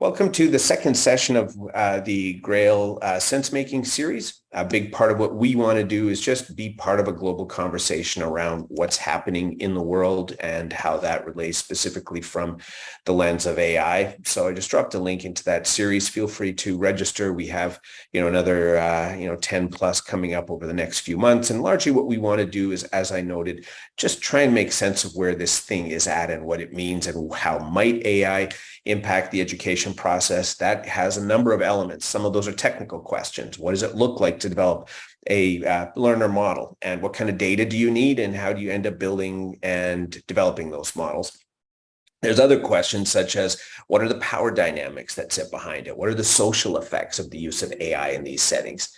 Welcome to the second session of the Grail sense-making series. A big part of what we want to do is just be part of a global conversation around what's happening in the world and how that relates specifically from the lens of AI. So I just dropped a link into that series. Feel free to register. We have, another, 10 plus coming up over the next few months. And largely what we want to do is, as I noted, just try and make sense of where this thing is at and what it means and how might AI impact the education process. That has a number of elements. Some of those are technical questions. What does it look like to develop a learner model? And what kind of data do you need? And how do you end up building and developing those models? There's other questions such as what are the power dynamics that sit behind it? What are the social effects of the use of AI in these settings?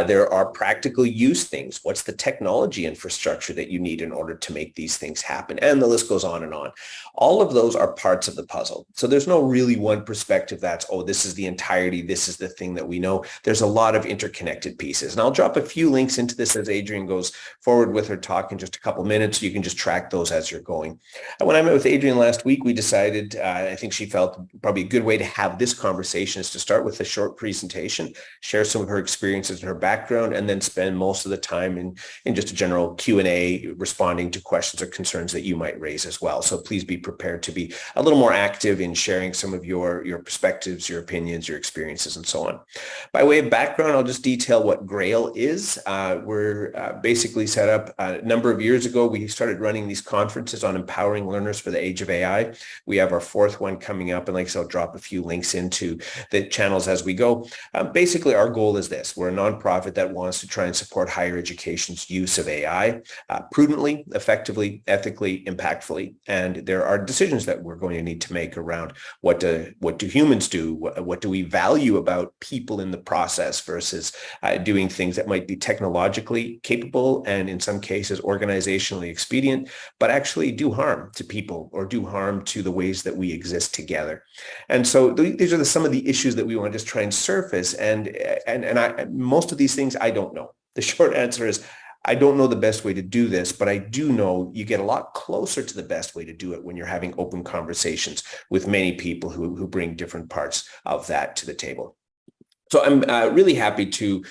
There are practical use things. What's the technology infrastructure that you need in order to make these things happen? And the list goes on and on. All of those are parts of the puzzle. So there's no really one perspective that's, this is the entirety. This is the thing that we know. There's a lot of interconnected pieces. And I'll drop a few links into this as Adrienne goes forward with her talk in just a couple minutes. So you can just track those as you're going. When I met with Adrienne last week, we decided, I think she felt probably a good way to have this conversation is to start with a short presentation, share some of her experiences and her background, and then spend most of the time in just a general Q&A responding to questions or concerns that you might raise as well. So please be prepared to be a little more active in sharing some of your perspectives, your opinions, your experiences, and so on. By way of background, I'll just detail what Grail is. We're basically set up a number of years ago. We started running these conferences on empowering learners for the age of AI. We have our fourth one coming up, and like I said, I'll drop a few links into the channels as we go. Basically, our goal is this. We're a nonprofit that wants to try and support higher education's use of AI prudently, effectively, ethically, impactfully. And there are decisions that we're going to need to make around what do humans do? What do we value about people in the process versus doing things that might be technologically capable and in some cases organizationally expedient, but actually do harm to people or do harm to the ways that we exist together. And so these are some of the issues that we want to just try and surface. And most of these things I don't know. The short answer is I don't know the best way to do this, but I do know you get a lot closer to the best way to do it when you're having open conversations with many people who bring different parts of that to the table. So I'm really happy to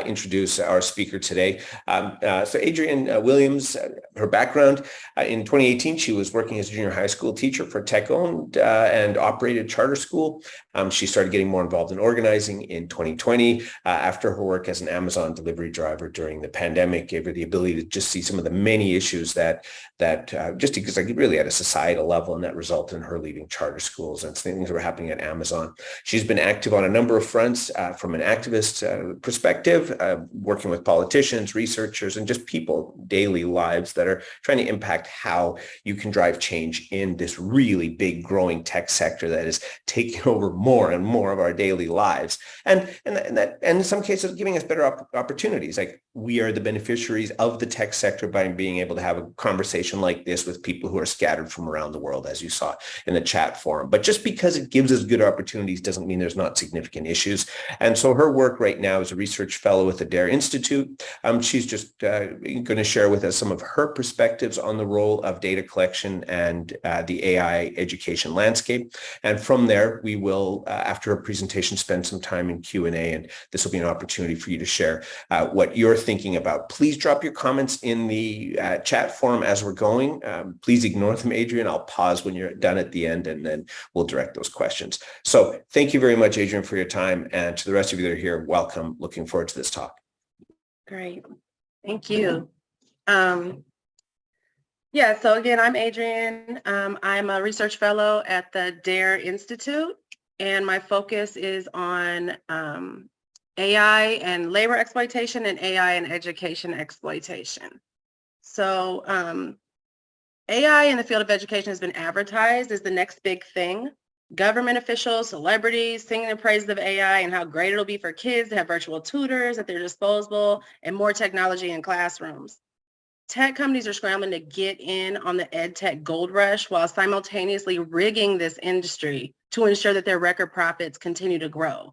introduce our speaker today. So Adrienne Williams, her background, in 2018, she was working as a junior high school teacher for tech-owned and operated charter school. She started getting more involved in organizing in 2020 after her work as an Amazon delivery driver during the pandemic gave her the ability to just see some of the many issues that just because really at a societal level, and that resulted in her leaving charter schools and things that were happening at Amazon. She's been active on a number of fronts. From an activist perspective, working with politicians, researchers, and just people, daily lives that are trying to impact how you can drive change in this really big growing tech sector that is taking over more and more of our daily lives. And in some cases, giving us better opportunities. Like we are the beneficiaries of the tech sector by being able to have a conversation like this with people who are scattered from around the world, as you saw in the chat forum. But just because it gives us good opportunities doesn't mean there's not significant issues. And so her work right now is a research fellow with the DAIR Institute. She's just going to share with us some of her perspectives on the role of data collection and the AI education landscape. And from there, we will, after her presentation, spend some time in Q&A, and this will be an opportunity for you to share what you're thinking about. Please drop your comments in the chat forum as we're going. Please ignore them, Adrienne. I'll pause when you're done at the end, and then we'll direct those questions. So thank you very much, Adrienne, for your time. And to the rest of you that are here, welcome. Looking forward to this talk. Great. Thank you. So again, I'm Adrienne. I'm a research fellow at the DAIR Institute, and my focus is on AI and labor exploitation and AI and education exploitation. So AI in the field of education has been advertised as the next big thing. Government officials, celebrities singing the praises of AI and how great it'll be for kids to have virtual tutors at their disposal and more technology in classrooms. Tech companies are scrambling to get in on the ed tech gold rush while simultaneously rigging this industry to ensure that their record profits continue to grow.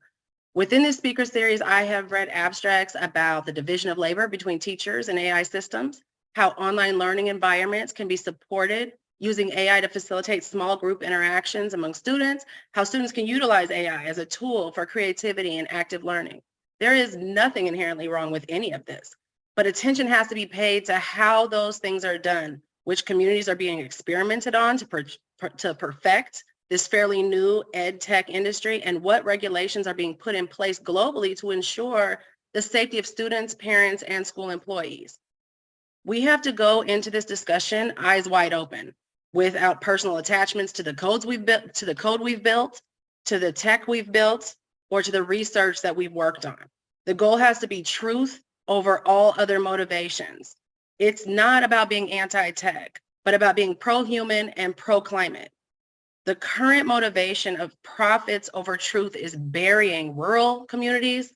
Within this speaker series, I have read abstracts about the division of labor between teachers and AI systems, how online learning environments can be supported using AI to facilitate small group interactions among students, how students can utilize AI as a tool for creativity and active learning. There is nothing inherently wrong with any of this, but attention has to be paid to how those things are done, which communities are being experimented on to perfect this fairly new ed tech industry, and what regulations are being put in place globally to ensure the safety of students, parents, and school employees. We have to go into this discussion eyes wide open, without personal attachments to the codes we've built, to the code we've built, to the tech we've built, or to the research that we've worked on. The goal has to be truth over all other motivations. It's not about being anti-tech, but about being pro-human and pro-climate. The current motivation of profits over truth is burying rural communities,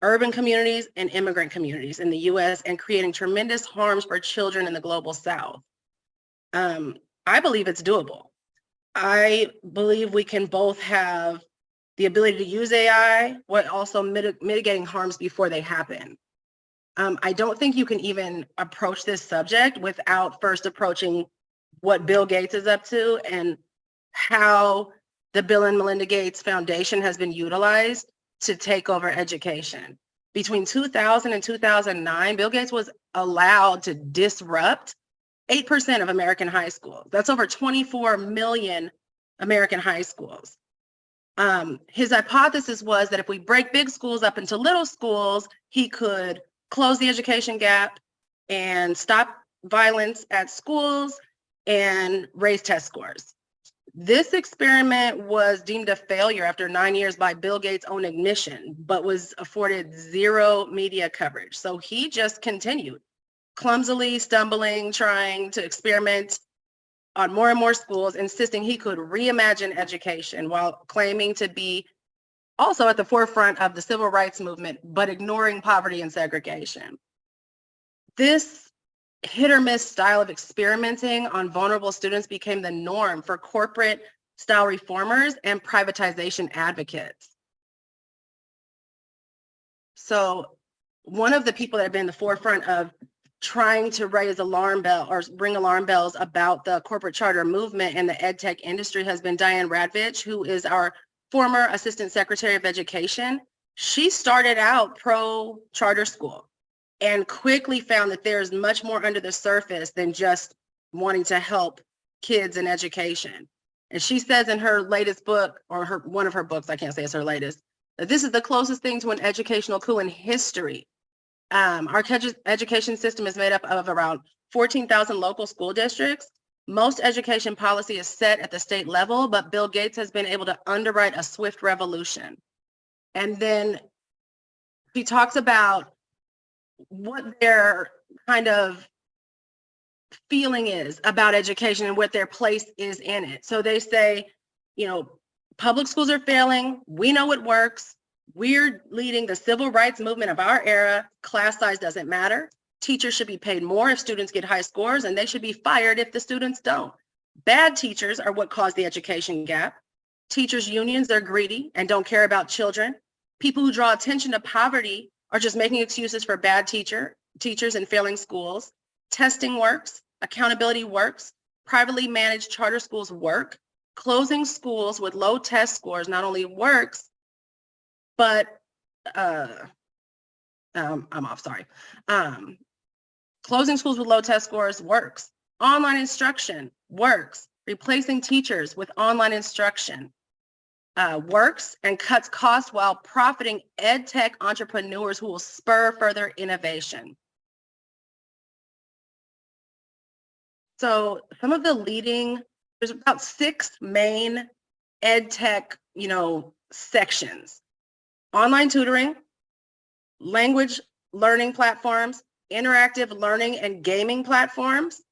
urban communities, and immigrant communities in the US and creating tremendous harms for children in the global South. I believe it's doable. I believe we can both have the ability to use AI, while also mitigating harms before they happen. I don't think you can even approach this subject without first approaching what Bill Gates is up to and how the Bill and Melinda Gates Foundation has been utilized to take over education. Between 2000 and 2009, Bill Gates was allowed to disrupt 8% of American high schools. That's over 24 million American high schools. His hypothesis was that if we break big schools up into little schools, he could close the education gap and stop violence at schools and raise test scores. This experiment was deemed a failure after 9 years by Bill Gates' own admission, but was afforded zero media coverage. So he just continued, clumsily stumbling, trying to experiment on more and more schools, insisting he could reimagine education while claiming to be also at the forefront of the civil rights movement, but ignoring poverty and segregation. This hit or miss style of experimenting on vulnerable students became the norm for corporate style reformers and privatization advocates. So one of the people that have been in the forefront of trying to raise alarm bell or ring alarm bells about the corporate charter movement and the ed tech industry has been Diane Radvich, who is our former Assistant Secretary of Education. She started out pro charter school and quickly found that there's much more under the surface than just wanting to help kids in education. And she says in her latest book, or one of her books, I can't say it's her latest, that this is the closest thing to an educational coup in history. Our education system is made up of around 14,000 local school districts. Most education policy is set at the state level, but Bill Gates has been able to underwrite a swift revolution. And then he talks about what their kind of feeling is about education and what their place is in it. So they say, you know, public schools are failing. We know it works. We're leading the civil rights movement of our era. Class size doesn't matter. Teachers should be paid more if students get high scores, and they should be fired if the students don't. Bad teachers are what caused the education gap. Teachers' unions are greedy and don't care about children. People who draw attention to poverty are just making excuses for bad teachers and failing schools. Testing works, accountability works, privately managed charter schools work. Closing schools with low test scores not only works, but closing schools with low test scores works. Online instruction works. Replacing teachers with online instruction works and cuts costs while profiting ed tech entrepreneurs who will spur further innovation. So some of the leading, there's about 6 main ed tech, sections: online tutoring, language learning platforms, interactive learning and gaming platforms,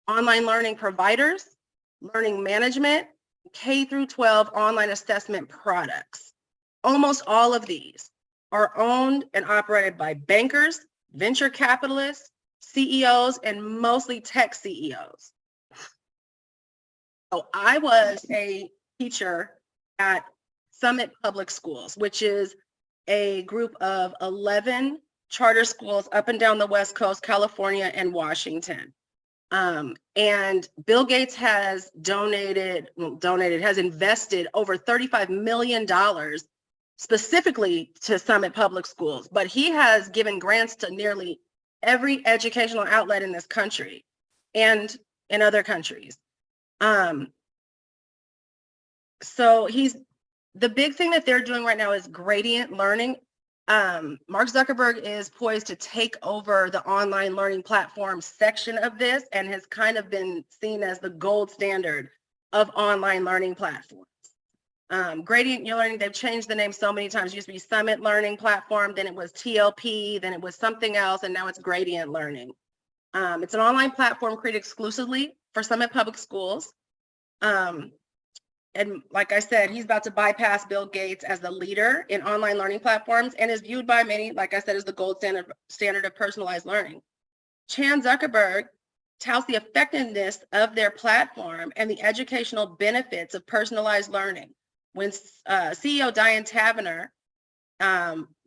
online learning providers, learning management, K through 12 online assessment products. Almost all of these are owned and operated by bankers, venture capitalists, CEOs, and mostly tech CEOs. So I was a teacher at Summit Public Schools, which is a group of 11 charter schools up and down the West Coast, California, and Washington. And Bill Gates has has invested over $35 million specifically to Summit Public Schools, but he has given grants to nearly every educational outlet in this country and in other countries. So the big thing that they're doing right now is gradient learning. Mark Zuckerberg is poised to take over the online learning platform section of this and has kind of been seen as the gold standard of online learning platforms. Gradient learning, they've changed the name so many times. It used to be Summit Learning Platform, then it was TLP, then it was something else, and now it's gradient learning. It's an online platform created exclusively for Summit Public Schools. And like I said, he's about to bypass Bill Gates as the leader in online learning platforms and is viewed by many, like I said, as the gold standard of personalized learning. Chan Zuckerberg touts the effectiveness of their platform and the educational benefits of personalized learning. When CEO Diane Taverner,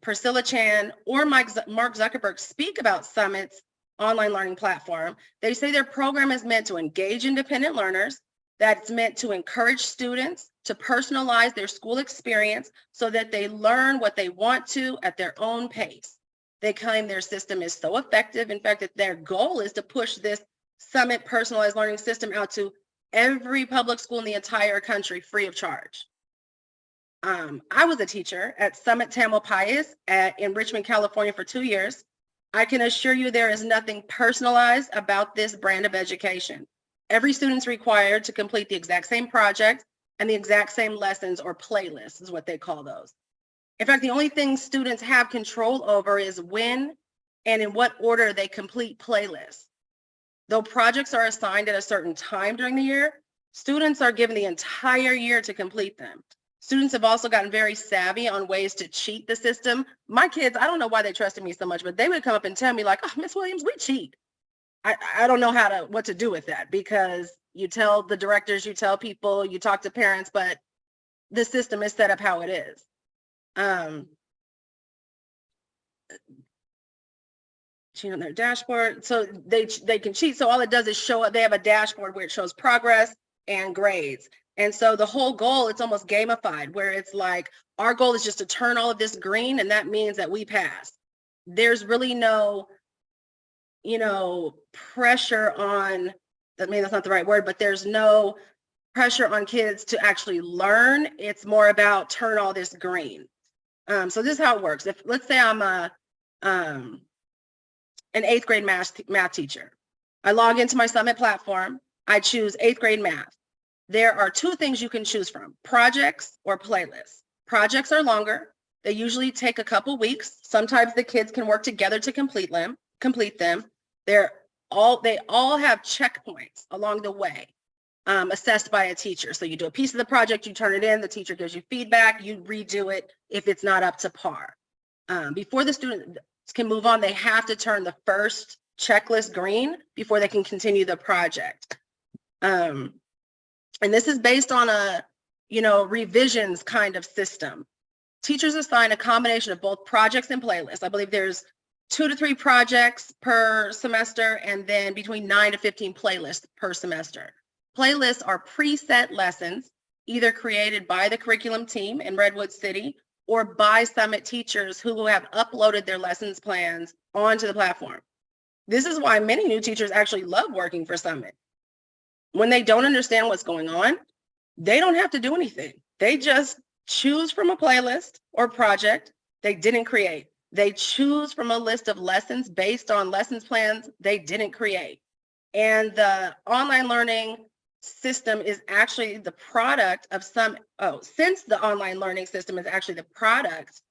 Priscilla Chan, or Mark Zuckerberg speak about Summit's online learning platform, they say their program is meant to engage independent learners, that it's meant to encourage students to personalize their school experience so that they learn what they want to at their own pace. They claim their system is so effective, in fact, that their goal is to push this Summit personalized learning system out to every public school in the entire country free of charge. I was a teacher at Summit Tamalpais in Richmond, California for 2 years. I can assure you there is nothing personalized about this brand of education. Every student's required to complete the exact same project and the exact same lessons, or playlists is what they call those. In fact, the only thing students have control over is when and in what order they complete playlists. Though projects are assigned at a certain time during the year, students are given the entire year to complete them. Students have also gotten very savvy on ways to cheat the system. My kids, I don't know why they trusted me so much, but they would come up and tell me like, oh, Miss Williams, we cheat. I don't know what to do with that, because you tell the directors, you tell people, you talk to parents, but the system is set up how it is. Cheat on their dashboard. So they can cheat. So all it does is show up. They have a dashboard where it shows progress and grades. And so the whole goal, it's almost gamified, where it's like, our goal is just to turn all of this green, and that means that we pass. There's really no, pressure on, that's not the right word, but there's no pressure on kids to actually learn. It's more about turn all this green. So this is how it works. If, let's say I'm an 8th grade math teacher. I log into my Summit platform. I choose 8th grade math. There are 2 things you can choose from: projects or playlists. Projects are longer. They usually take a couple weeks. Sometimes the kids can work together to complete them. They all have checkpoints along the way, assessed by a teacher. So you do a piece of the project, you turn it in, the teacher gives you feedback, you redo it if it's not up to par. Before the students can move on, they have to turn the first checklist green before they can continue the project. And this is based on a, revisions kind of system. Teachers assign a combination of both projects and playlists. I believe there's 2 to 3 projects per semester, and then between 9 to 15 playlists per semester. Playlists are preset lessons, either created by the curriculum team in Redwood City or by Summit teachers who have uploaded their lessons plans onto the platform. This is why many new teachers actually love working for Summit. When they don't understand what's going on, they don't have to do anything. They just choose from a playlist or project they didn't create. They choose from a list of lessons based on lessons plans they didn't create. And the online learning system is actually the product of since the online learning system is actually the product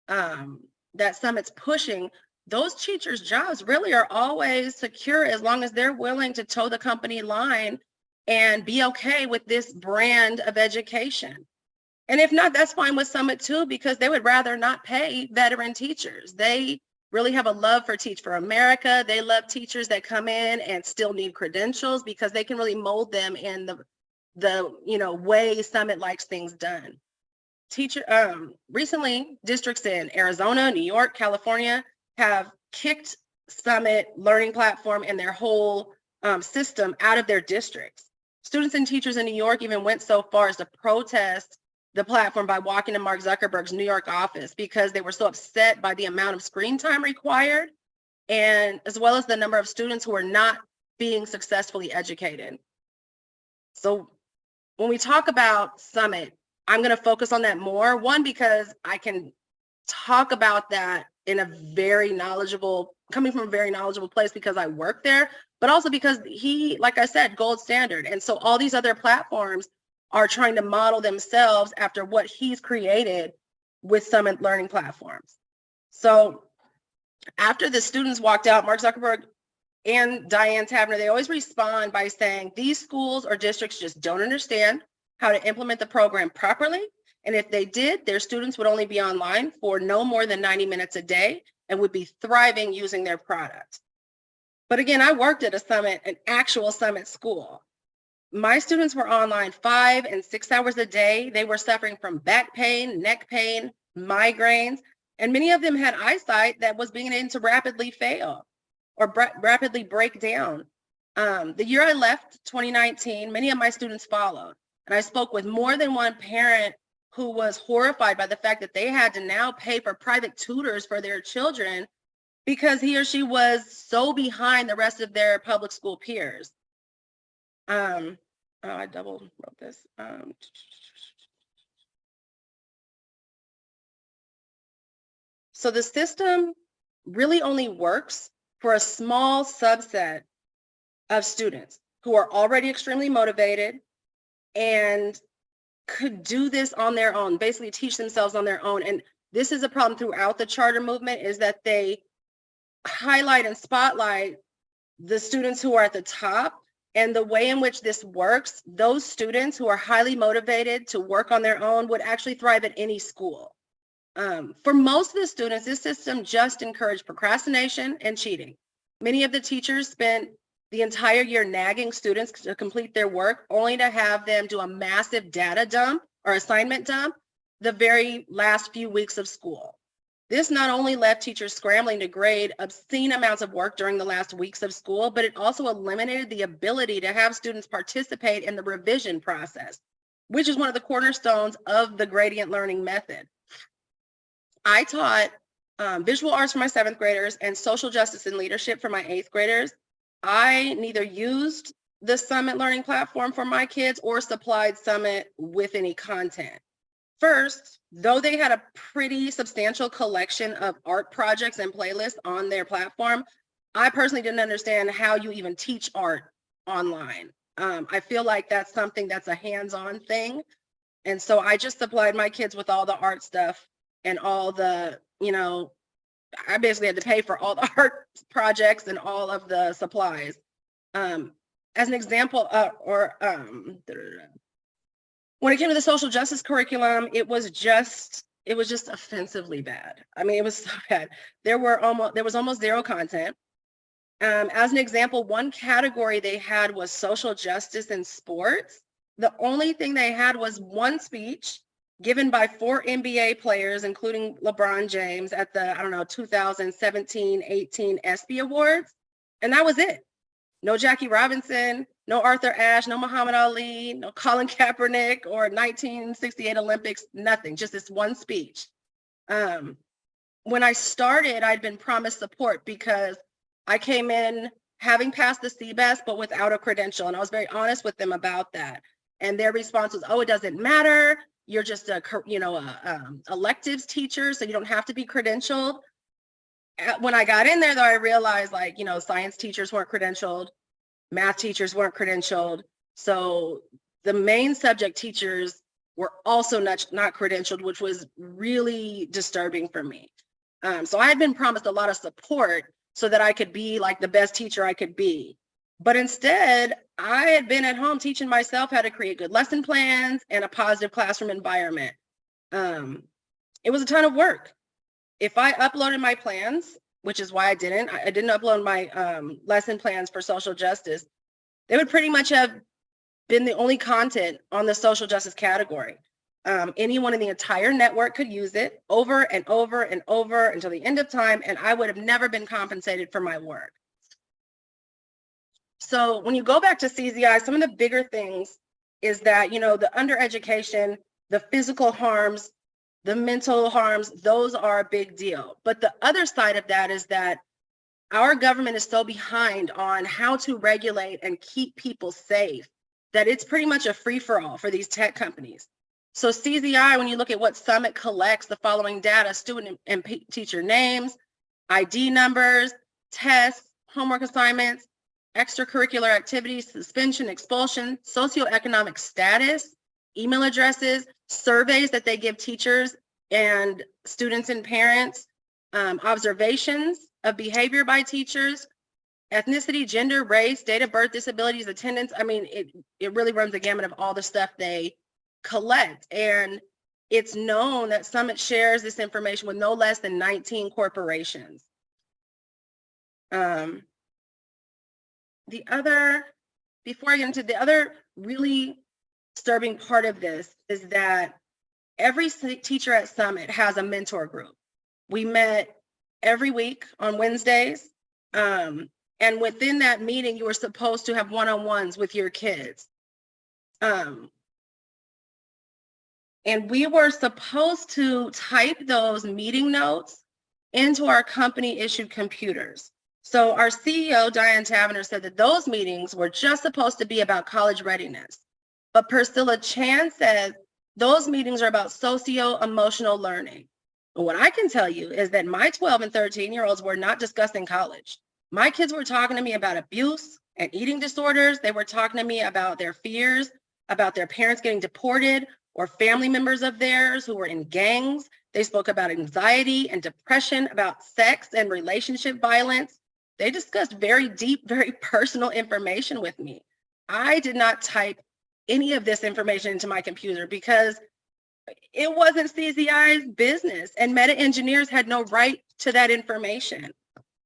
that Summit's pushing, those teachers' jobs really are always secure as long as they're willing to toe the company line and be okay with this brand of education. And if not, that's fine with Summit too, because they would rather not pay veteran teachers. They really have a love for Teach for America. They love teachers that come in and still need credentials, because they can really mold them in the way Summit likes things done. Recently, districts in Arizona, New York, California have kicked Summit learning platform and their whole system out of their districts. Students and teachers in New York even went so far as to protest the platform by walking to Mark Zuckerberg's New York office because they were so upset by the amount of screen time required, and as well as the number of students who are not being successfully educated. So when we talk about Summit, I'm going to focus on that more. One, because I can talk about that in a very knowledgeable, coming from a very knowledgeable place because I work there, but also because he, like I said, gold standard. And so all these other platforms are trying to model themselves after what he's created with Summit learning platforms. So after the students walked out, Mark Zuckerberg and Diane Taverner, they always respond by saying, these schools or districts just don't understand how to implement the program properly. And if they did, their students would only be online for no more than 90 minutes a day and would be thriving using their product. But again, I worked at a Summit, an actual Summit school. My students were online 5 and 6 hours a day. They were suffering from back pain, neck pain, migraines, and many of them had eyesight that was beginning to rapidly fail or rapidly break down. The year I left, 2019, many of my students followed. And I spoke with more than one parent who was horrified by the fact that they had to now pay for private tutors for their children because he or she was so behind the rest of their public school peers. I double wrote this. So the system really only works for a small subset of students who are already extremely motivated and could do this on their own, basically teach themselves on their own. And this is a problem throughout the charter movement, is that they highlight and spotlight the students who are at the top. And the way in which this works, those students who are highly motivated to work on their own would actually thrive at any school. For most of the students, this system just encouraged procrastination and cheating. Many of the teachers spent the entire year nagging students to complete their work, only to have them do a massive data dump or assignment dump the very last few weeks of school. This not only left teachers scrambling to grade obscene amounts of work during the last weeks of school, but it also eliminated the ability to have students participate in the revision process, which is one of the cornerstones of the gradient learning method. I taught visual arts for my 7th graders and social justice and leadership for my 8th graders. I neither used the Summit learning platform for my kids or supplied Summit with any content. First, though they had a pretty substantial collection of art projects and playlists on their platform, I personally didn't understand how you even teach art online. I feel like that's something that's a hands-on thing. And so I just supplied my kids with all the art stuff and all the, I basically had to pay for all the art projects and all of the supplies. As an example, when it came to the social justice curriculum, it was just offensively bad. I mean, it was so bad. There was almost zero content. As an example, one category they had was social justice in sports. The only thing they had was one speech given by 4 NBA players, including LeBron James, at the, 2017-18 ESPY Awards. And that was it. No Jackie Robinson, no Arthur Ashe, no Muhammad Ali, no Colin Kaepernick or 1968 Olympics, nothing, just this one speech. When I started, I'd been promised support because I came in having passed the CBES, but without a credential. And I was very honest with them about that. And their response was, oh, it doesn't matter. You're just a electives teacher, so you don't have to be credentialed. When I got in there, though, I realized, science teachers weren't credentialed, math teachers weren't credentialed. So the main subject teachers were also not credentialed, which was really disturbing for me. So I had been promised a lot of support so that I could be like the best teacher I could be. But instead, I had been at home teaching myself how to create good lesson plans and a positive classroom environment. It was a ton of work. If I uploaded my plans, which is why I didn't upload my lesson plans for social justice, they would pretty much have been the only content on the social justice category. Anyone in the entire network could use it over and over and over until the end of time, and I would have never been compensated for my work. So when you go back to CZI, some of the bigger things is that, the undereducation, the physical harms, the mental harms, those are a big deal. But the other side of that is that our government is so behind on how to regulate and keep people safe that it's pretty much a free-for-all for these tech companies. So CZI, when you look at what Summit collects, the following data: student and teacher names, ID numbers, tests, homework assignments, extracurricular activities, suspension, expulsion, socioeconomic status, email addresses, surveys that they give teachers and students and parents, observations of behavior by teachers, ethnicity, gender, race, date of birth, disabilities, attendance. I mean, it really runs the gamut of all the stuff they collect. And it's known that Summit shares this information with no less than 19 corporations. Before I get into the other really disturbing part of this is that every teacher at Summit has a mentor group. We met every week on Wednesdays. And within that meeting, you were supposed to have one-on-ones with your kids. And we were supposed to type those meeting notes into our company-issued computers. So our CEO, Diane Taverner, said that those meetings were just supposed to be about college readiness. But Priscilla Chan says those meetings are about socio-emotional learning. But what I can tell you is that my 12 and 13-year-olds were not discussing college. My kids were talking to me about abuse and eating disorders. They were talking to me about their fears, about their parents getting deported, or family members of theirs who were in gangs. They spoke about anxiety and depression, about sex and relationship violence. They discussed very deep, very personal information with me. I did not type any of this information into my computer because it wasn't CZI's business, and meta engineers had no right to that information.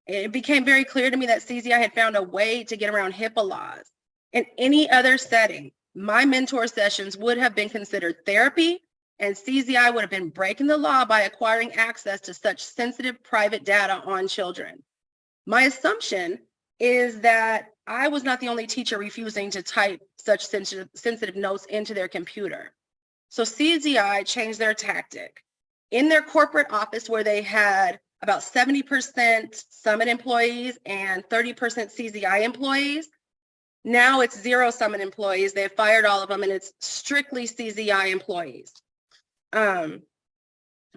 It became very clear to me that CZI had found a way to get around HIPAA laws. In any other setting, my mentor sessions would have been considered therapy, and CZI would have been breaking the law by acquiring access to such sensitive private data on children. My assumption is that I was not the only teacher refusing to type such sensitive notes into their computer. So CZI changed their tactic. In their corporate office, where they had about 70% Summit employees and 30% CZI employees, now it's 0 Summit employees. They've fired all of them, and it's strictly CZI employees. And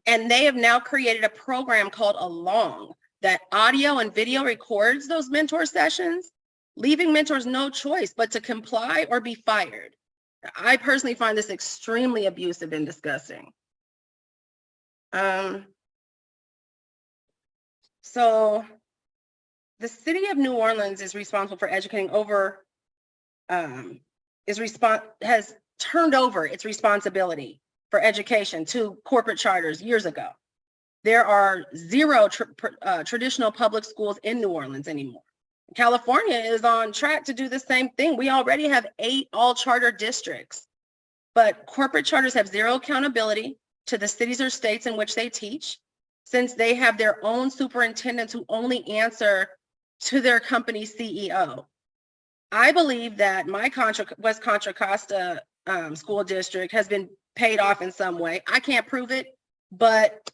they have now created a program called Along that audio and video records those mentor sessions, leaving mentors no choice but to comply or be fired. I personally find this extremely abusive and disgusting. So the city of New Orleans is responsible for educating has turned over its responsibility for education to corporate charters years ago. There are 0 traditional public schools in New Orleans anymore. California is on track to do the same thing. We already have 8 all-charter districts, but corporate charters have 0 accountability to the cities or states in which they teach, since they have their own superintendents who only answer to their company's CEO. I believe that my West Contra Costa school district has been paid off in some way. I can't prove it, but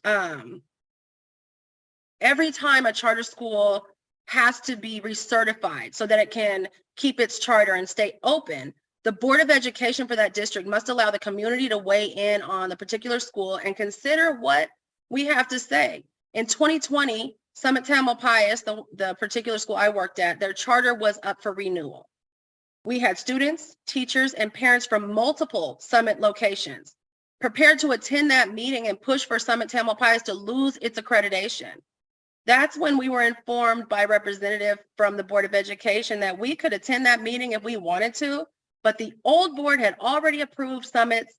every time a charter school has to be recertified so that it can keep its charter and stay open, the Board of Education for that district must allow the community to weigh in on the particular school and consider what we have to say. In 2020, Summit Tamalpais, the particular school I worked at, their charter was up for renewal. We had students, teachers, and parents from multiple Summit locations prepared to attend that meeting and push for Summit Tamalpais to lose its accreditation. That's when we were informed by a representative from the Board of Education that we could attend that meeting if we wanted to, but the old board had already approved Summit's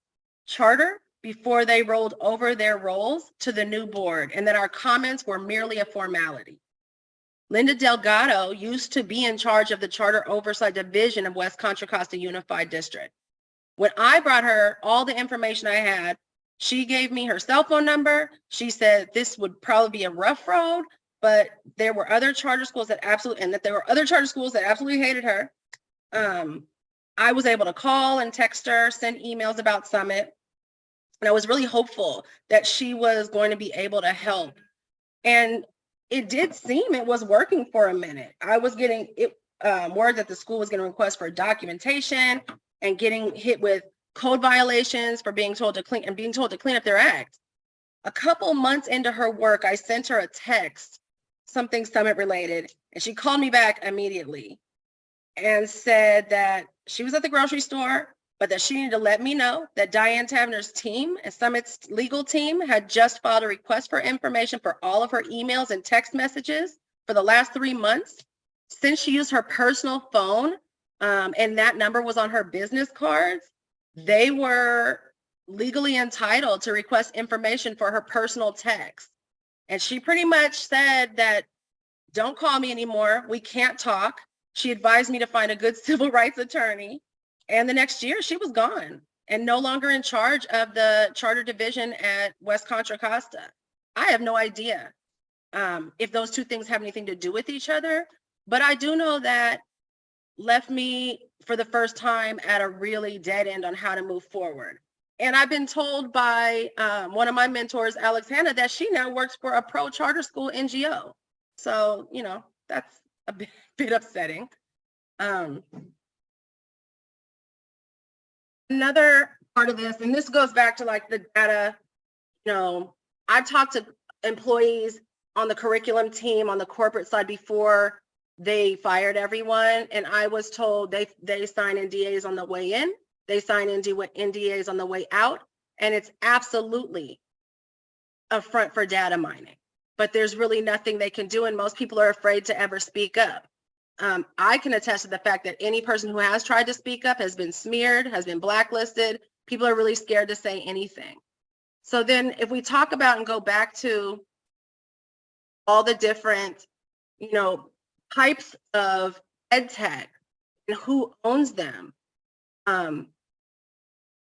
charter before they rolled over their roles to the new board, and that our comments were merely a formality. Linda Delgado used to be in charge of the Charter Oversight Division of West Contra Costa Unified District. When I brought her all the information I had, she gave me her cell phone number. She said this would probably be a rough road, but there were other charter schools that absolutely hated her. I was able to call and text her, send emails about Summit, and I was really hopeful that she was going to be able to help. And it did seem it was working for a minute. I was getting word that the school was getting requests for documentation and getting hit with code violations for being told to clean up their act. A couple months into her work, I sent her a text, something Summit related, and she called me back immediately and said that she was at the grocery store, but that she needed to let me know that Diane Taverner's team and Summit's legal team had just filed a request for information for all of her emails and text messages for the last 3 months. Since she used her personal phone, and that number was on her business cards, they were legally entitled to request information for her personal text. And she pretty much said that, don't call me anymore. We can't talk. She advised me to find a good civil rights attorney. And the next year she was gone and no longer in charge of the charter division at West Contra Costa. I have no idea if those two things have anything to do with each other, but I do know that left me for the first time at a really dead end on how to move forward. And I've been told by one of my mentors, Alex Hanna, that she now works for a pro-charter school NGO. So, that's a bit upsetting. Another part of this, and this goes back to like the data, I've talked to employees on the curriculum team on the corporate side before they fired everyone, and I was told they sign NDAs on the way in, they sign NDAs on the way out, and it's absolutely a front for data mining. But there's really nothing they can do, and most people are afraid to ever speak up. I can attest to the fact that any person who has tried to speak up has been smeared, has been blacklisted. People are really scared to say anything. So then if we talk about and go back to all the different, types of ed tech and who owns them,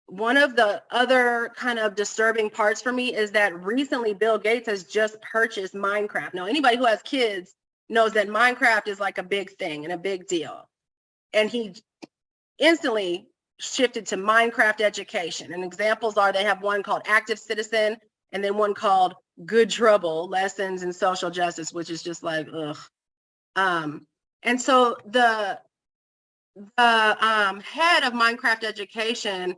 one of the other kind of disturbing parts for me is that recently Bill Gates has just purchased Minecraft. Now, anybody who has kids knows that Minecraft is like a big thing and a big deal. And he instantly shifted to Minecraft education. And examples are they have one called Active Citizen and then one called Good Trouble, Lessons in Social Justice, which is just like, ugh. And so the head of Minecraft education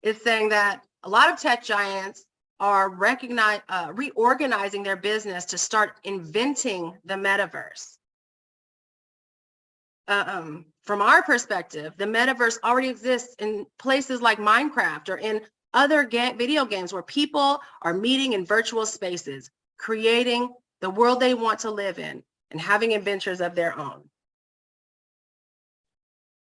is saying that a lot of tech giants are reorganizing their business to start inventing the metaverse. From our perspective, the metaverse already exists in places like Minecraft or in other video games where people are meeting in virtual spaces, creating the world they want to live in and having adventures of their own.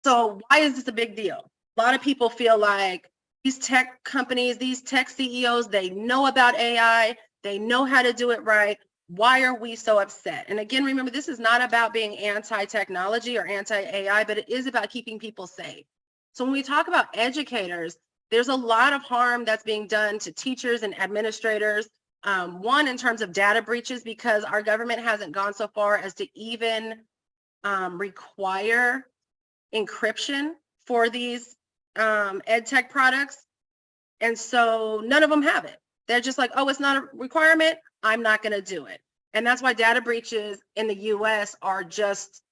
So why is this a big deal? A lot of people feel like these tech companies, these tech CEOs, they know about AI, they know how to do it right. Why are we so upset? And again, remember, this is not about being anti-technology or anti-AI, but it is about keeping people safe. So when we talk about educators, there's a lot of harm that's being done to teachers and administrators. One, in terms of data breaches, because our government hasn't gone so far as to even require encryption for these ed tech products. And so none of them have it. They're just like, oh, it's not a requirement, I'm not going to do it. And that's why data breaches in the US are just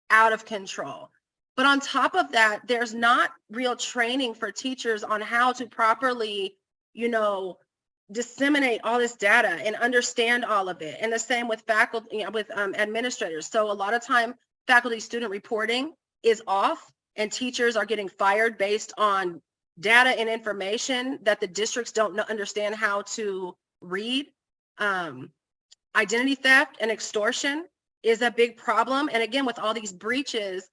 out of control. But on top of that, there's not real training for teachers on how to properly, disseminate all this data and understand all of it. And the same with faculty, with administrators. So a lot of time faculty student reporting is off and teachers are getting fired based on data and information that the districts don't understand how to read. Identity theft and extortion is a big problem. And again, with all these breaches,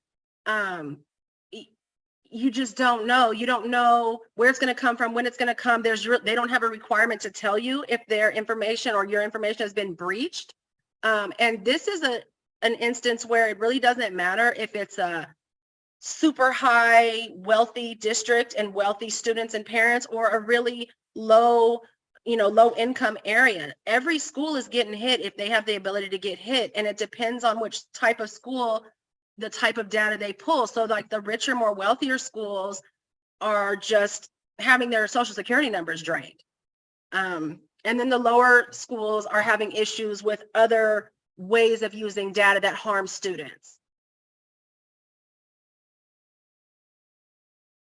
you just don't know. You don't know where it's going to come from, when it's going to come. They don't have a requirement to tell you if their information or your information has been breached. And this is an instance where it really doesn't matter if it's a super high wealthy district and wealthy students and parents, or a really low, low income area. Every school is getting hit if they have the ability to get hit. And it depends on which type of school, the type of data they pull. So like the richer, more wealthier schools are just having their social security numbers drained. And then the lower schools are having issues with other ways of using data that harm students.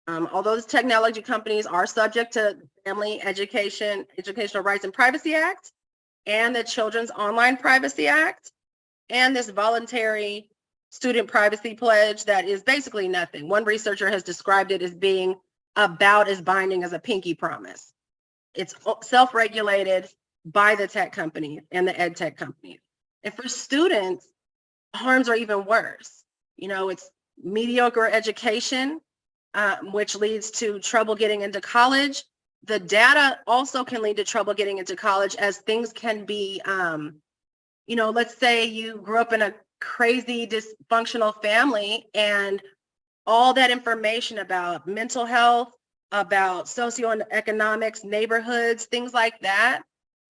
Although the technology companies are subject to Family Educational Rights and Privacy Act, and the Children's Online Privacy Act, and this voluntary student privacy pledge that is basically nothing. One researcher has described it as being about as binding as a pinky promise. It's self-regulated by the tech companies and the ed tech companies. And for students, harms are even worse. It's mediocre education, which leads to trouble getting into college. The data also can lead to trouble getting into college, as things can be, let's say you grew up in a crazy dysfunctional family, and all that information about mental health, about socioeconomics, neighborhoods, things like that,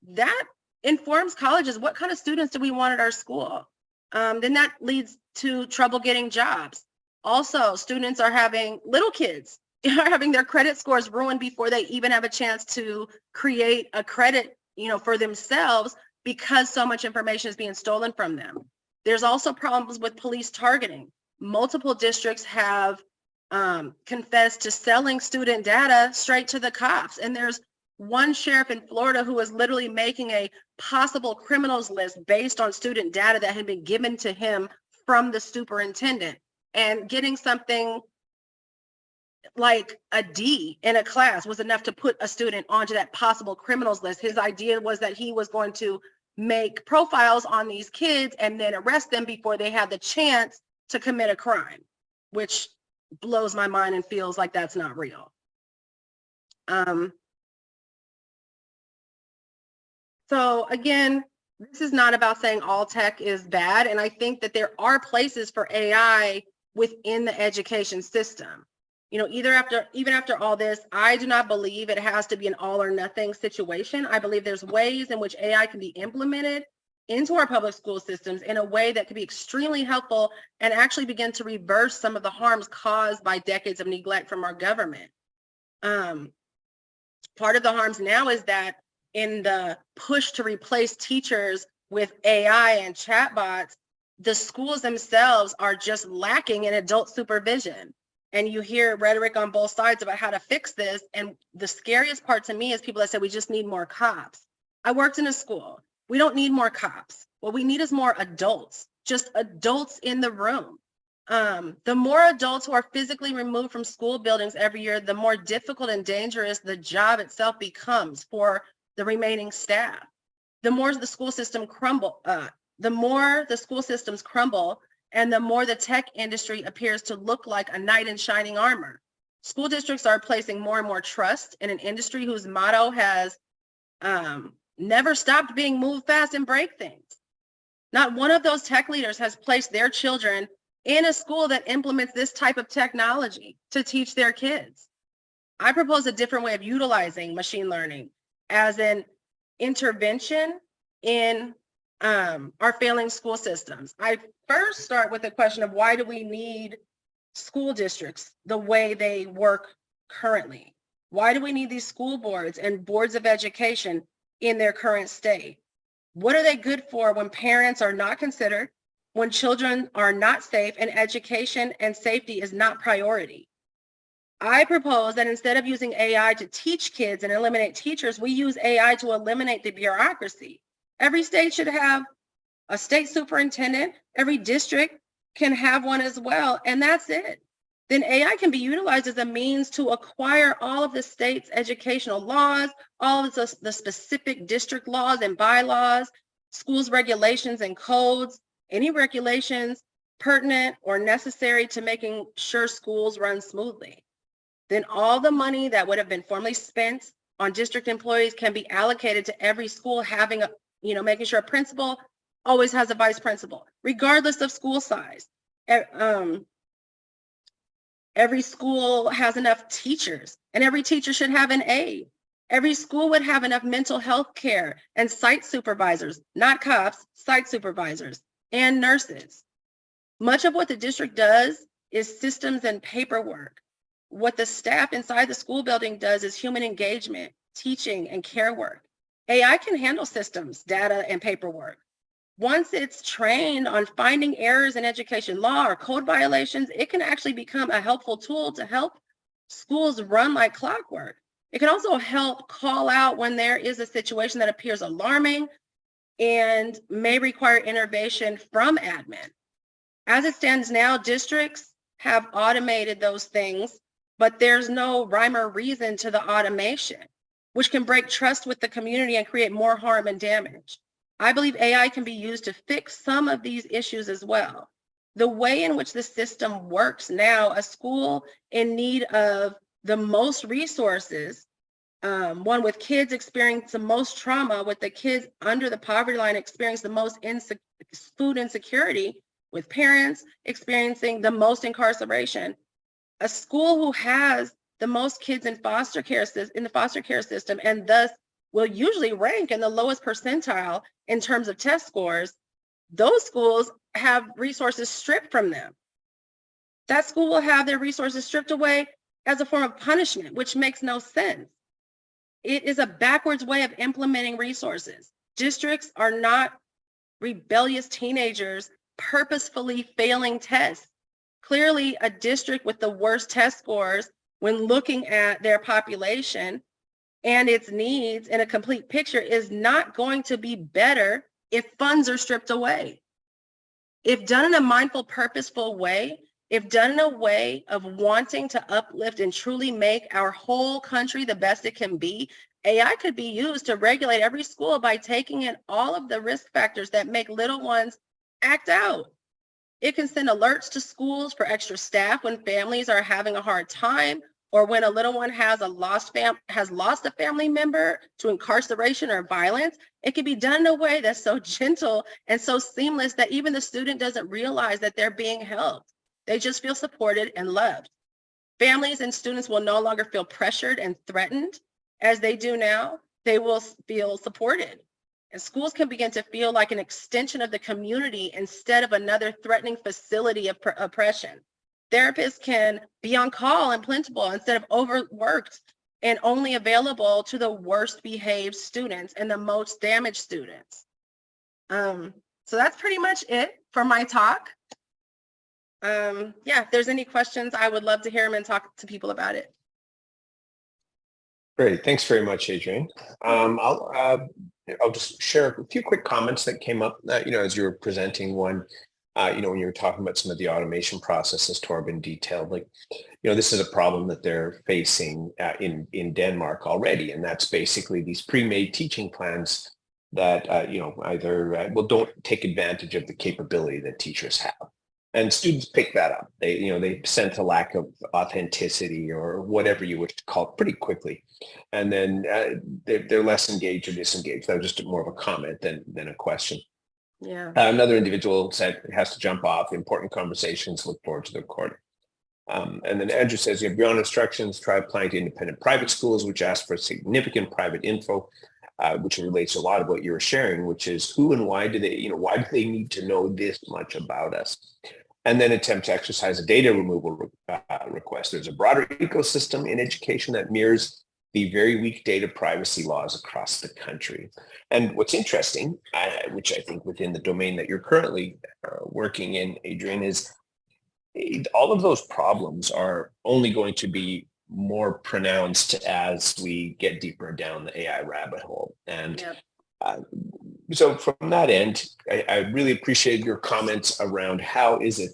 that informs colleges. What kind of students do we want at our school? Then that leads to trouble getting jobs. Also, students are little kids are having their credit scores ruined before they even have a chance to create a credit, for themselves, because so much information is being stolen from them. There's also problems with police targeting. Multiple districts have confessed to selling student data straight to the cops. And there's one sheriff in Florida who was literally making a possible criminals list based on student data that had been given to him from the superintendent. And getting something like a D in a class was enough to put a student onto that possible criminals list. His idea was that he was going to make profiles on these kids and then arrest them before they had the chance to commit a crime, which blows my mind and feels like that's not real. So again, this is not about saying all tech is bad. And I think that there are places for AI within the education system. Even after all this, I do not believe it has to be an all or nothing situation. I believe there's ways in which AI can be implemented into our public school systems in a way that could be extremely helpful and actually begin to reverse some of the harms caused by decades of neglect from our government. Part of the harms now is that in the push to replace teachers with AI and chatbots, the schools themselves are just lacking in adult supervision. And you hear rhetoric on both sides about how to fix this. And the scariest part to me is people that say we just need more cops. I worked in a school. We don't need more cops. What we need is more adults, just adults in the room. The more adults who are physically removed from school buildings every year, the more difficult and dangerous the job itself becomes for the remaining staff. The more the school system the more the school systems crumble, and the more the tech industry appears to look like a knight in shining armor. School districts are placing more and more trust in an industry whose motto has never stopped being move fast and break things. Not one of those tech leaders has placed their children in a school that implements this type of technology to teach their kids. I propose a different way of utilizing machine learning as an intervention in our failing school systems. I first start with the question of why do we need school districts the way they work currently? Why do we need these school boards and boards of education in their current state? What are they good for when parents are not considered, when children are not safe, and education and safety is not priority? I propose that instead of using AI to teach kids and eliminate teachers, we use AI to eliminate the bureaucracy. Every state should have a state superintendent. Every district can have one as well, and that's it. Then AI can be utilized as a means to acquire all of the state's educational laws, all of the specific district laws and bylaws, schools regulations and codes, any regulations pertinent or necessary to making sure schools run smoothly. Then all the money that would have been formerly spent on district employees can be allocated to every school having a, making sure a principal always has a vice principal, regardless of school size. Every school has enough teachers, and every teacher should have an aide. Every school would have enough mental health care and site supervisors, not cops, site supervisors, and nurses. Much of what the district does is systems and paperwork. What the staff inside the school building does is human engagement, teaching, and care work. AI can handle systems, data, and paperwork. Once it's trained on finding errors in education law or code violations, it can actually become a helpful tool to help schools run like clockwork. It can also help call out when there is a situation that appears alarming and may require intervention from admin. As it stands now, districts have automated those things, but there's no rhyme or reason to the automation, which can break trust with the community and create more harm and damage. I believe AI can be used to fix some of these issues as well. The way in which the system works now, a school in need of the most resources, one with kids experiencing the most trauma, with the kids under the poverty line experiencing the most food insecurity, with parents experiencing the most incarceration. A school who has the most kids in the foster care system, and thus will usually rank in the lowest percentile in terms of test scores, those schools have resources stripped from them. That school will have their resources stripped away as a form of punishment, which makes no sense. It is a backwards way of implementing resources. Districts are not rebellious teenagers purposefully failing tests. Clearly, a district with the worst test scores, when looking at their population and its needs in a complete picture, is not going to be better if funds are stripped away. If done in a mindful, purposeful way, if done in a way of wanting to uplift and truly make our whole country the best it can be, AI could be used to regulate every school by taking in all of the risk factors that make little ones act out. It can send alerts to schools for extra staff when families are having a hard time, or when a little one has lost a family member to incarceration or violence. It can be done in a way that's so gentle and so seamless that even the student doesn't realize that they're being helped. They just feel supported and loved. Families and students will no longer feel pressured and threatened as they do now. They will feel supported. And schools can begin to feel like an extension of the community instead of another threatening facility of oppression. Therapists can be on call and plentiful instead of overworked and only available to the worst behaved students and the most damaged students. So that's pretty much it for my talk. If there's any questions, I would love to hear them and talk to people about it. Great. Thanks very much, Adrienne. I'll just share a few quick comments that came up, as you were presenting one, when you were talking about some of the automation processes Torben detailed, this is a problem that they're facing in Denmark already. And that's basically these pre-made teaching plans that, either don't take advantage of the capability that teachers have. And students pick that up. They sense a lack of authenticity or whatever you would call it pretty quickly. And then they're less engaged or disengaged. That was just more of a comment than a question. Yeah. Another individual said it has to jump off. Important conversations. Look forward to the recording. And then Andrew says, beyond instructions, try applying to independent private schools, which ask for significant private info, which relates a lot of what you were sharing, which is who and why do they need to know this much about us? And then attempt to exercise a data removal request. There's a broader ecosystem in education that mirrors the very weak data privacy laws across the country. And what's interesting, which I think within the domain that you're currently working in, Adrienne, is all of those problems are only going to be more pronounced as we get deeper down the AI rabbit hole. And so from that end, I really appreciate your comments around how is it,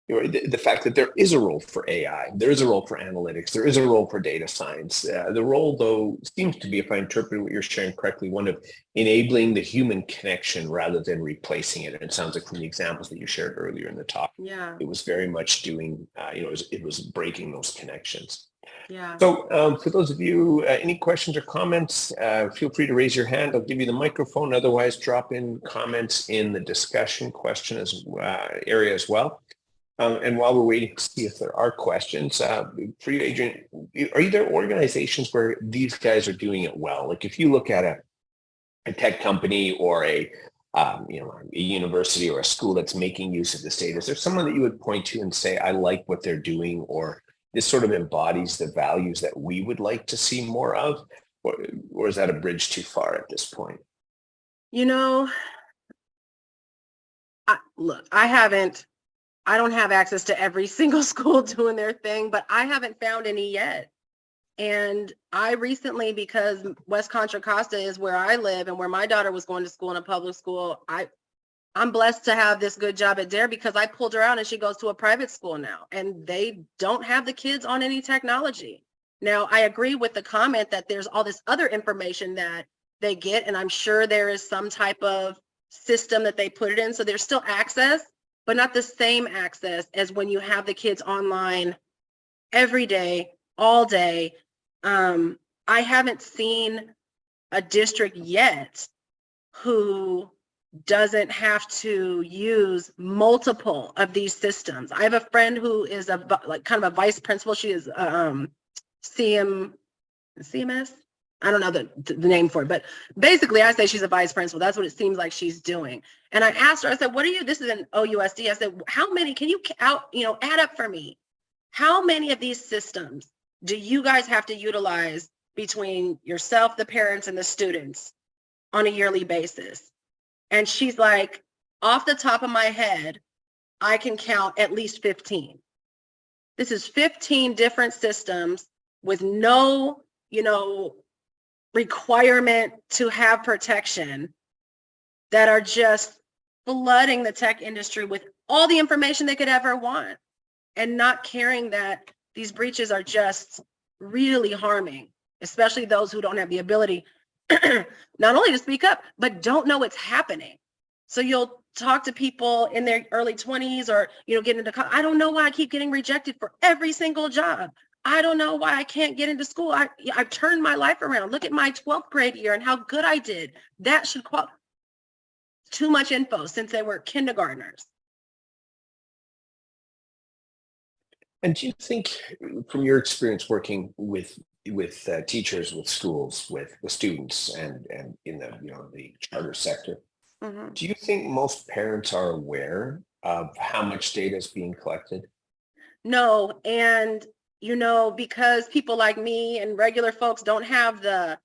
the fact that there is a role for AI, there is a role for analytics, there is a role for data science. The role, though, seems to be, if I interpret what you're sharing correctly, one of enabling the human connection rather than replacing it. And it sounds like from the examples that you shared earlier in the talk, it was very much doing, it was breaking those connections. Yeah. So for those of you, any questions or comments, feel free to raise your hand. I'll give you the microphone. Otherwise, drop in comments in the discussion question area as well. And while we're waiting to see if there are questions, for you, Adrienne, are there organizations where these guys are doing it well? Like if you look at a tech company or a university or a school that's making use of this data, is there someone that you would point to and say, I like what they're doing, or this sort of embodies the values that we would like to see more of? Or is that a bridge too far at this point? You know, I don't have access to every single school doing their thing, but I haven't found any yet. And I recently, because West Contra Costa is where I live and where my daughter was going to school in a public school, I'm blessed to have this good job at DAIR because I pulled her out and she goes to a private school now and they don't have the kids on any technology. Now, I agree with the comment that there's all this other information that they get, and I'm sure there is some type of system that they put it in. So there's still access, but not the same access as when you have the kids online every day, all day. I haven't seen a district yet who doesn't have to use multiple of these systems. I have a friend who is kind of a vice principal. She is CMS. I don't know the name for it, but basically I say she's a vice principal. That's what it seems like she's doing. And I asked her, I said, what are you, this is an OUSD. I said, how many, can you add up for me? How many of these systems do you guys have to utilize between yourself, the parents, and the students on a yearly basis? And she's like, off the top of my head, I can count at least 15. This is 15 different systems with no, requirement to have protection that are just flooding the tech industry with all the information they could ever want and not caring that these breaches are just really harming, especially those who don't have the ability not only to speak up, but don't know it's happening. So you'll talk to people in their early 20s or, get into college. I don't know why I keep getting rejected for every single job. I don't know why I can't get into school. I've turned my life around. Look at my 12th grade year and how good I did. That should qualify. Too much info since they were kindergartners. And do you think, from your experience working with teachers, with schools, with students, and in the charter sector, Mm-hmm. do you think most parents are aware of how much data is being collected? No, and because people like me and regular folks don't have the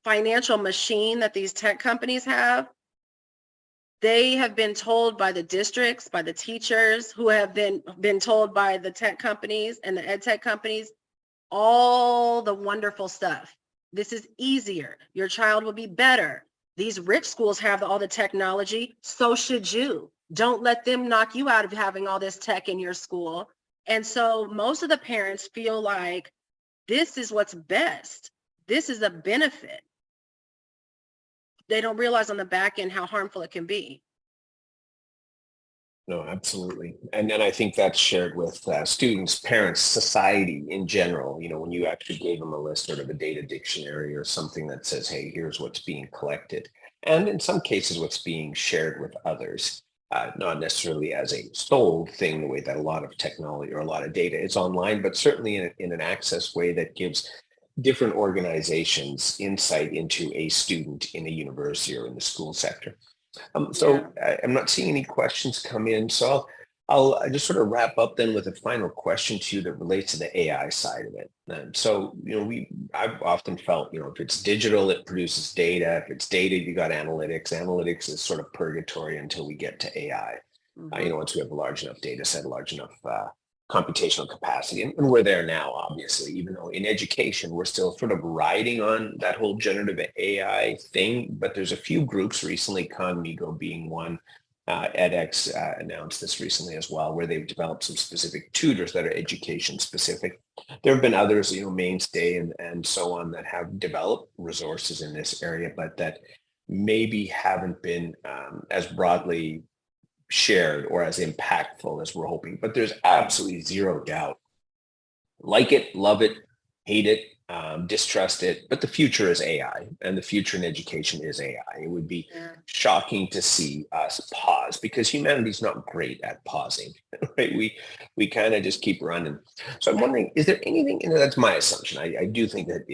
financial machine that these tech companies have, they have been told by the districts, by the teachers, who have been told by the tech companies and the ed tech companies, all the wonderful stuff. This is easier. Your child will be better. These rich schools have all the technology, so should you. Don't let them knock you out of having all this tech in your school. And so most of the parents feel like this is what's best. This is a benefit. They don't realize on the back end how harmful it can be. No, absolutely. And then I think that's shared with students, parents, society in general. When you actually gave them a list, sort of a data dictionary or something that says, hey, here's what's being collected. And in some cases, what's being shared with others. Not necessarily as a sold thing, the way that a lot of technology or a lot of data is online, but certainly in an access way that gives different organizations insight into a student in a university or in the school sector. I'm not seeing any questions come in, so I'll just sort of wrap up then with a final question to you that relates to the AI side of it. I've often felt, if it's digital, it produces data. If it's data, you got analytics. Analytics is sort of purgatory until we get to AI. Mm-hmm. Once we have a large enough data set, large enough computational capacity, and we're there now, obviously, even though in education, we're still sort of riding on that whole generative AI thing, but there's a few groups recently, Conmigo being one, edX announced this recently as well, where they've developed some specific tutors that are education specific. There have been others, Mainstay and so on, that have developed resources in this area, but that maybe haven't been as broadly shared or as impactful as we're hoping. But there's absolutely zero doubt. Like it, love it, hate it, distrust it, but the future is AI, and the future in education is AI. It would be shocking to see us pause, because humanity's not great at pausing, right? We kind of just keep running. So I'm wondering, is there anything, and that's my assumption. I do think that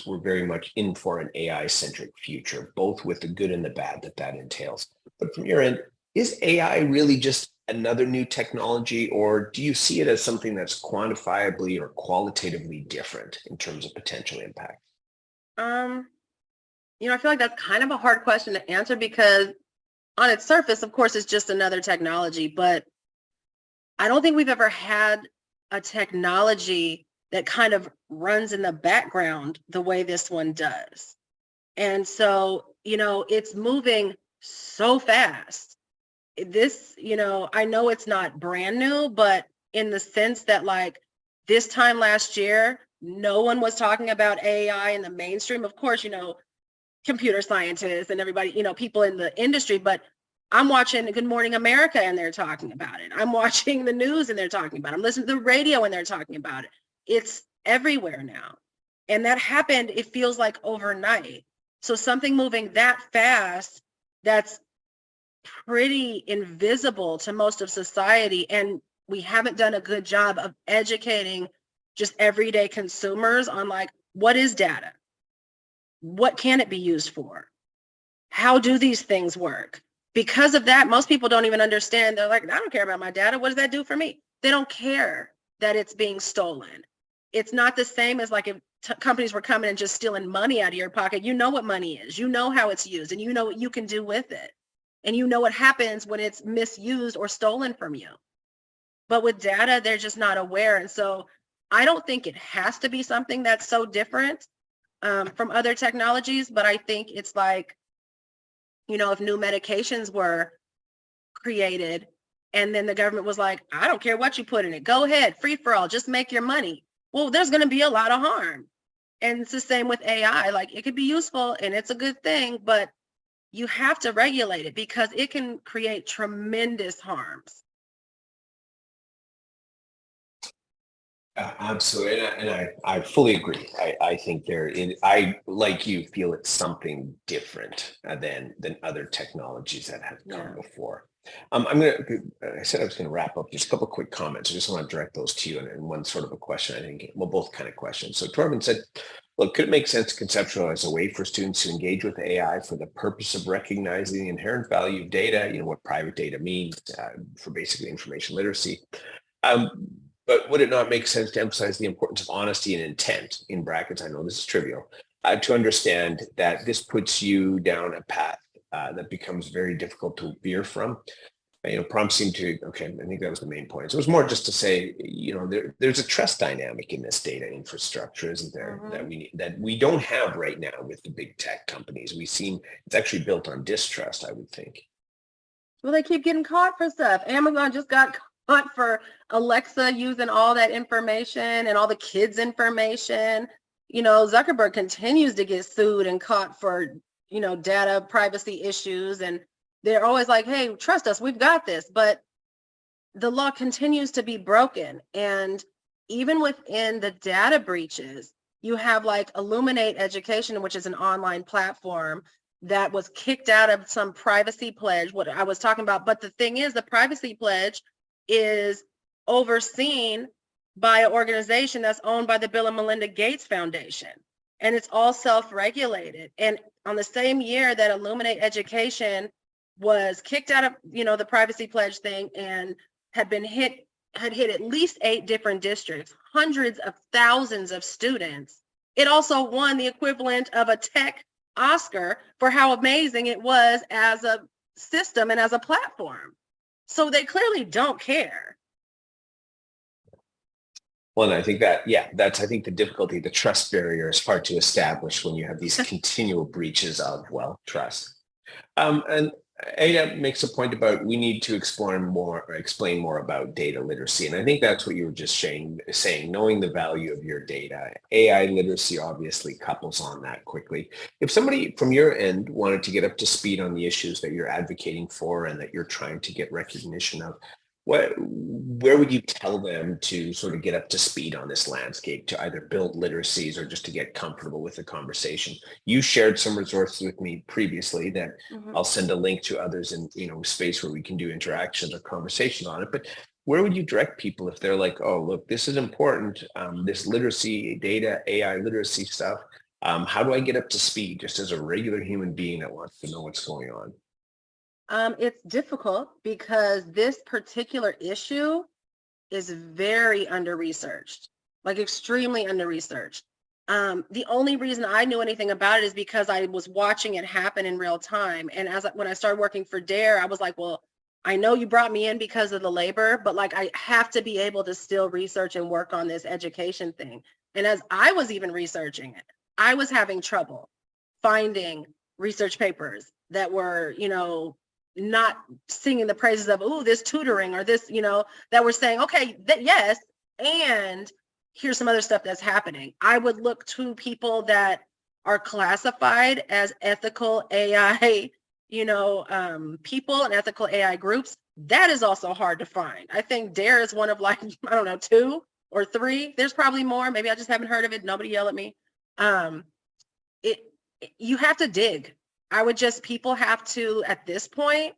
we're very much in for an AI-centric future, both with the good and the bad that entails. But from your end, is AI really just another new technology, or do you see it as something that's quantifiably or qualitatively different in terms of potential impact? I feel like that's kind of a hard question to answer, because on its surface, of course, it's just another technology, but I don't think we've ever had a technology that kind of runs in the background the way this one does. And so, it's moving so fast. This, I know it's not brand new, but in the sense that, like, this time last year, no one was talking about AI in the mainstream. Of course, computer scientists and everybody, people in the industry, but I'm watching Good Morning America and they're talking about it. I'm watching the news and they're talking about it. I'm listening to the radio and they're talking about it. It's everywhere now. And that happened, it feels like overnight. So something moving that fast, that's pretty invisible to most of society, and we haven't done a good job of educating just everyday consumers on, like, what is data? What can it be used for? How do these things work? Because of that, most people don't even understand. They're like, I don't care about my data. What does that do for me? They don't care that it's being stolen. It's not the same as, like, if companies were coming and just stealing money out of your pocket. You know what money is, you know how it's used, and you know what you can do with it. And you know what happens when it's misused or stolen from you. But with data, they're just not aware. And so I don't think it has to be something that's so different from other technologies. But I think it's like, if new medications were created and then the government was like, I don't care what you put in it, go ahead, free for all, just make your money. Well, there's going to be a lot of harm. And it's the same with AI. Like, it could be useful and it's a good thing, but you have to regulate it because it can create tremendous harms. Absolutely, and I fully agree. I think I, like you, feel it's something different than other technologies that have come before. I said I was going to wrap up. Just a couple of quick comments. I just want to direct those to you, and one sort of a question. I think, well, both kind of questions. So Torben said, well, could it make sense to conceptualize a way for students to engage with AI for the purpose of recognizing the inherent value of data, what private data means for basically information literacy? But would it not make sense to emphasize the importance of honesty and intent, in brackets, I know this is trivial, to understand that this puts you down a path that becomes very difficult to veer from? Prompts seem to, okay, I think that was the main point. So it was more just to say, there's a trust dynamic in this data infrastructure, isn't there, that we don't have right now with the big tech companies. It's actually built on distrust, I would think. Well, they keep getting caught for stuff. Amazon just got caught for Alexa using all that information and all the kids' information. Zuckerberg continues to get sued and caught for, data privacy issues, and they're always like, hey, trust us, we've got this. But the law continues to be broken. And even within the data breaches, you have like Illuminate Education, which is an online platform that was kicked out of some privacy pledge, what I was talking about. But the thing is, the privacy pledge is overseen by an organization that's owned by the Bill and Melinda Gates Foundation. And it's all self-regulated. And on the same year that Illuminate Education was kicked out of, the privacy pledge thing, and had hit at least 8 different districts, hundreds of thousands of students, it also won the equivalent of a tech Oscar for how amazing it was as a system and as a platform. So they clearly don't care. Well, and I think that's the difficulty. The trust barrier is hard to establish when you have these continual breaches of, trust. And Ada makes a point about we need to explain more about data literacy. And I think that's what you were just saying, knowing the value of your data. AI literacy obviously couples on that quickly. If somebody from your end wanted to get up to speed on the issues that you're advocating for and that you're trying to get recognition of, where would you tell them to sort of get up to speed on this landscape, to either build literacies or just to get comfortable with the conversation? You shared some resources with me previously that I'll send a link to others in, space where we can do interactions or conversations on it. But where would you direct people if they're like, oh, look, this is important, this literacy, data, AI literacy stuff. How do I get up to speed just as a regular human being that wants to know what's going on? It's difficult because this particular issue is very under-researched, like extremely under-researched. The only reason I knew anything about it is because I was watching it happen in real time. And when I started working for DAIR, I was like, well, I know you brought me in because of the labor, but like I have to be able to still research and work on this education thing. And as I was even researching it, I was having trouble finding research papers that were, not singing the praises of, oh, this tutoring or this, that were saying, okay, yes, and here's some other stuff that's happening. I would look to people that are classified as ethical AI, people and ethical AI groups. That is also hard to find. I think DAIR is one of like, I don't know, 2 or 3. There's probably more. Maybe I just haven't heard of it. Nobody yell at me. You have to dig. People have to, at this point,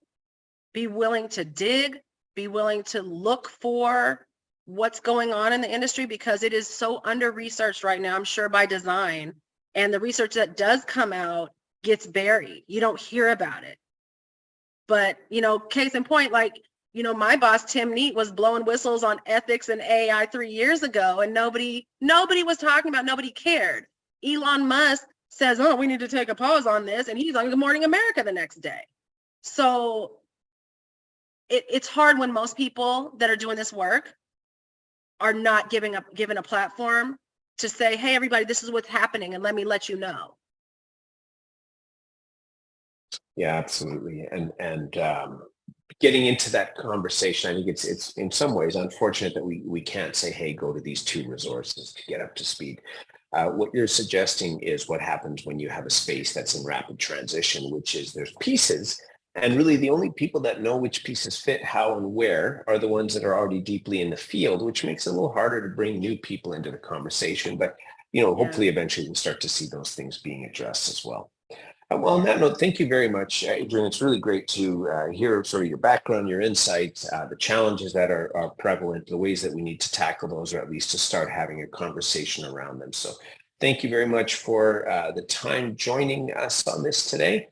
be willing to dig, be willing to look for what's going on in the industry because it is so under-researched right now, I'm sure by design. And the research that does come out gets buried. You don't hear about it. But, case in point, like, my boss, Tim Neat, was blowing whistles on ethics and AI 3 years ago, and nobody was talking about, nobody cared. Elon Musk says, oh, we need to take a pause on this. And he's on Good Morning America the next day. So it's hard when most people that are doing this work are not given a platform to say, hey, everybody, this is what's happening. And let me let you know. Yeah, absolutely. And getting into that conversation, I think it's in some ways unfortunate that we can't say, hey, go to these 2 resources to get up to speed. What you're suggesting is what happens when you have a space that's in rapid transition, which is there's pieces, and really the only people that know which pieces fit how and where are the ones that are already deeply in the field, which makes it a little harder to bring new people into the conversation. But, hopefully eventually we'll start to see those things being addressed as well. Well, on that note, thank you very much, Adrienne. It's really great to hear sort of your background, your insights, the challenges that are prevalent, the ways that we need to tackle those, or at least to start having a conversation around them. So thank you very much for the time joining us on this today.